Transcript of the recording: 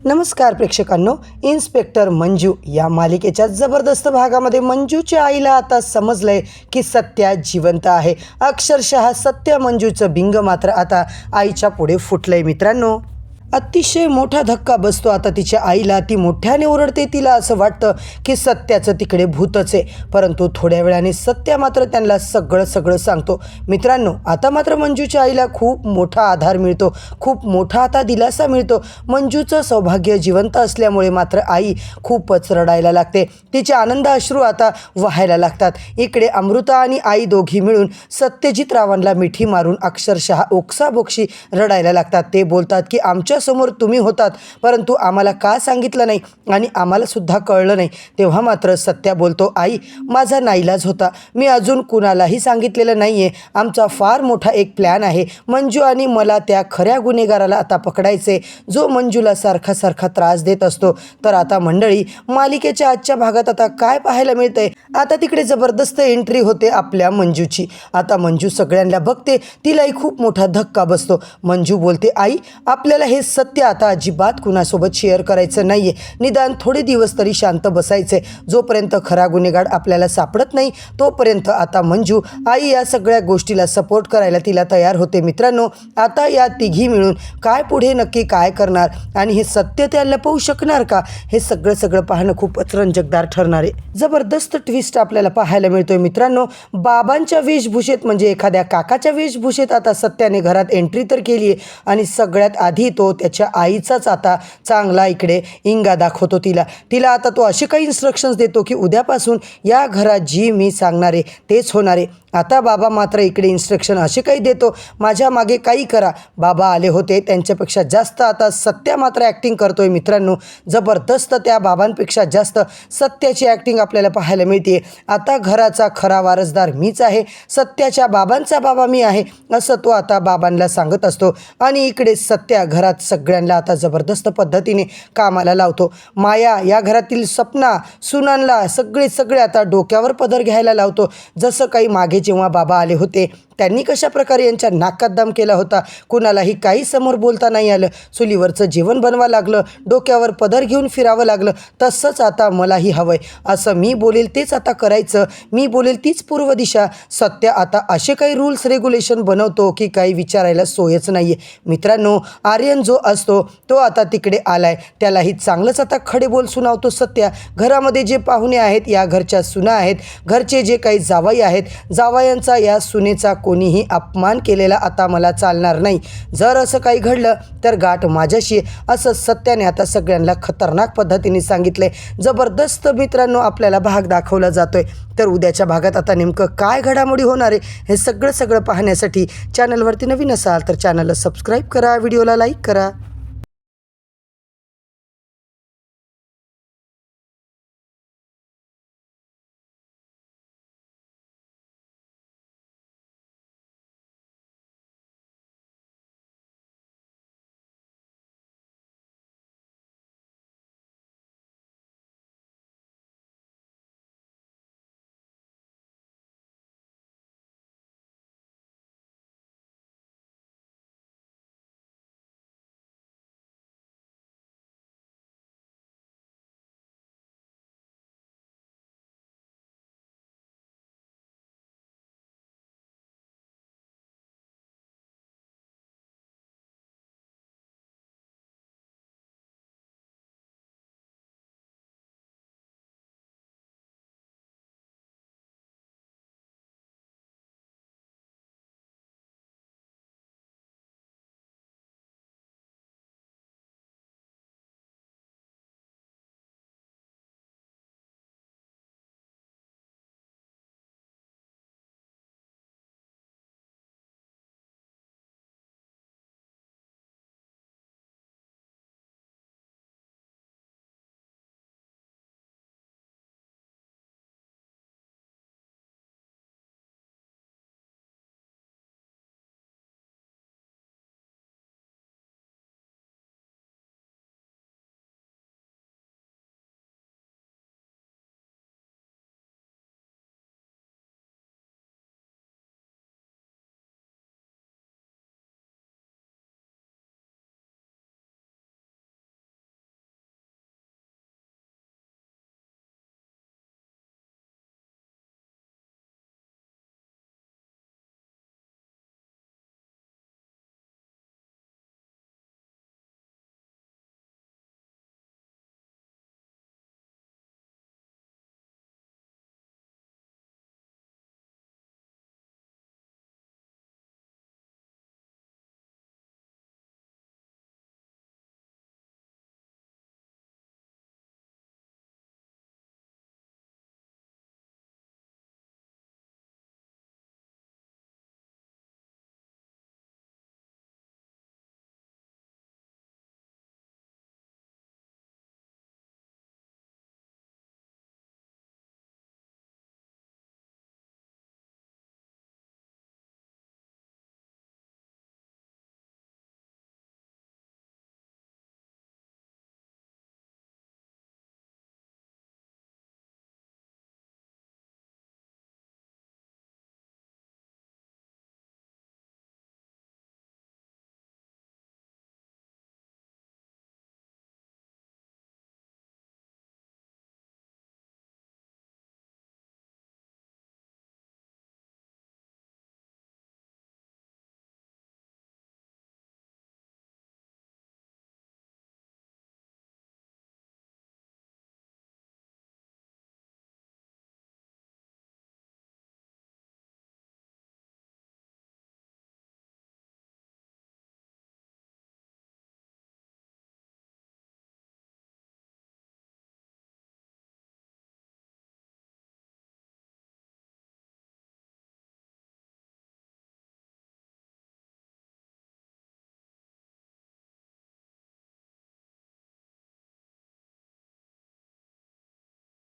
नमस्कार प्रेक्षकांनो, इन्स्पेक्टर मंजू या मालिकेच्या जबरदस्त भागामध्ये मंजूच्या आईला आता समजलंय की सत्या जिवंत आहे. अक्षरशः सत्या मंजूचं बिंग मात्र आता आईच्या पुढे फुटलंय. मित्रांनो, अतिशय मोठा धक्का बसतो आता तिच्या आईला. ती मोठ्याने ओरडते. तिला असं वाटतं की सत्याचं तिकडे भूतच आहे. परंतु थोड्या वेळाने सत्या मात्र त्यांना सगळं सांगतो. मित्रांनो, आता मात्र मंजूच्या आईला खूप मोठा आधार मिळतो, खूप मोठा आता दिलासा मिळतो. मंजूचं सौभाग्य जिवंत असल्यामुळे मात्र आई खूपच रडायला लागते. तिचे आनंद अश्रू आता वाहायला लागतात. इकडे अमृता आणि आई दोघी मिळून सत्यजित रावांना मिठी मारून अक्षरशः ओक्साबोक्शी रडायला लागतात. ते बोलतात की आमच्या समोर तुम्ही होतात, परंतु आम्हाला का सांगितलं नाही आणि आम्हाला सुद्धा कळलं नाही. तेव्हा मात्र सत्या बोलतो, आई माझा नाईलाज होता, मी अजून कुणालाही सांगितलेलं नाही आहे. आमचा फार मोठा एक प्लॅन आहे. मंजू आणि मला त्या खऱ्या गुन्हेगाराला आता पकडायचे, जो मंजूला सारखा त्रास देत असतो. तर आता मंडळी, मालिकेच्या आजच्या भागात आता काय पाहायला मिळतंय? आता तिकडे जबरदस्त एंट्री होते आपल्या मंजूची. आता मंजू सगळ्यांना बघते. तिलाही खूप मोठा धक्का बसतो. मंजू बोलते, आई आपल्याला हे सत्य आता अजिबात कुणासोबत शेअर करायचं नाहीये. निदान थोडे दिवस तरी शांत बसायचे. जोपर्यंत खरा गुन्हेगार आपल्याला सापडत नाही तोपर्यंत आता मंजू आई या सगळ्या गोष्टीला सपोर्ट करायला तिला तयार होते. मित्रांनो, आता या तिघी मिळून काय पुढे नक्की काय करणार आणि हे सत्य त्या लपवू शकणार का, हे सगळं पाहणं खूपच रंजकदार ठरणार आहे. जबरदस्त ट्विस्ट आपल्याला पाहायला मिळतोय. मित्रांनो, बाबांच्या वेशभूषेत म्हणजे एखाद्या काकाच्या वेशभूषेत आता सत्याने घरात एंट्री तर केली आहे आणि सगळ्यात आधी तो त्याच्या आईचाच आता चांगला इकडे इंगा दाखवतो तिला आता तो असे काही इन्स्ट्रक्शन्स देतो की उद्यापासून या घरात जी मी सांगणार आहे तेच होणार आहे. आता बाबा मात्र इकडे इन्स्ट्रक्शन असे काही देतो, माझ्या मागे काही करा. बाबा आले होते त्यांच्यापेक्षा जास्त आता सत्या मात्र ॲक्टिंग करतोय. मित्रांनो, जबरदस्त त्या बाबांपेक्षा जास्त सत्याची ॲक्टिंग आपल्याला पाहायला मिळते. आता घराचा खरा वारसदार मीच आहे, सत्याच्या बाबांचा बाबा मी आहे, असं तो आता बाबांना सांगत असतो. आणि इकडे सत्या घरात सगळ्यांना आता जबरदस्त पद्धतीने कामाला लावतो. माया, या घरातील सपना, सुनांना सगळे आता डोक्यावर पदर घ्यायला लावतो. जसं काही मागे जेव्हा बाबा आले होते त्यांनी कशा प्रकारे यांच्या नाकात दम केला होता, कुणालाही काही समोर बोलता नाही आलं, चुलीवरचं जेवण बनवा लागलं, डोक्यावर पदर घेऊन फिरावं लागलं, तसंच आता मलाही हवंय. असं मी बोलेल तेच आता करायचं, मी बोलेल तीच पूर्व दिशा. सत्य आता असे काही रूल्स रेग्युलेशन बनवतो की काही विचारायला सोयच नाही आहे. मित्रांनो, आर्यन जो असतो तो आता तिकडे आलाय. त्यालाही चांगलंच आता खडे बोल सुनावतो सत्या. घरामध्ये जे पाहुणे आहेत, या घरच्या सुना आहेत, घरचे जे काही जावई आहेत, जावयांचा या सुनेचा कोणीही अपमान केलेला आता मला चालणार नाही. जर असं काही घडलं तर गाठ माझ्याशी, असं सत्याने आता सगळ्यांना खतरनाक पद्धतीने सांगितलंय. जबरदस्त मित्रांनो आपल्याला भाग दाखवला जातोय. तर उद्याच्या भागात आता नेमकं काय घडामोडी होणार आहे हे सगळं पाहण्यासाठी चॅनलवरती नवीन असाल तर चॅनलला सबस्क्राईब करा, व्हिडिओला लाईक करा.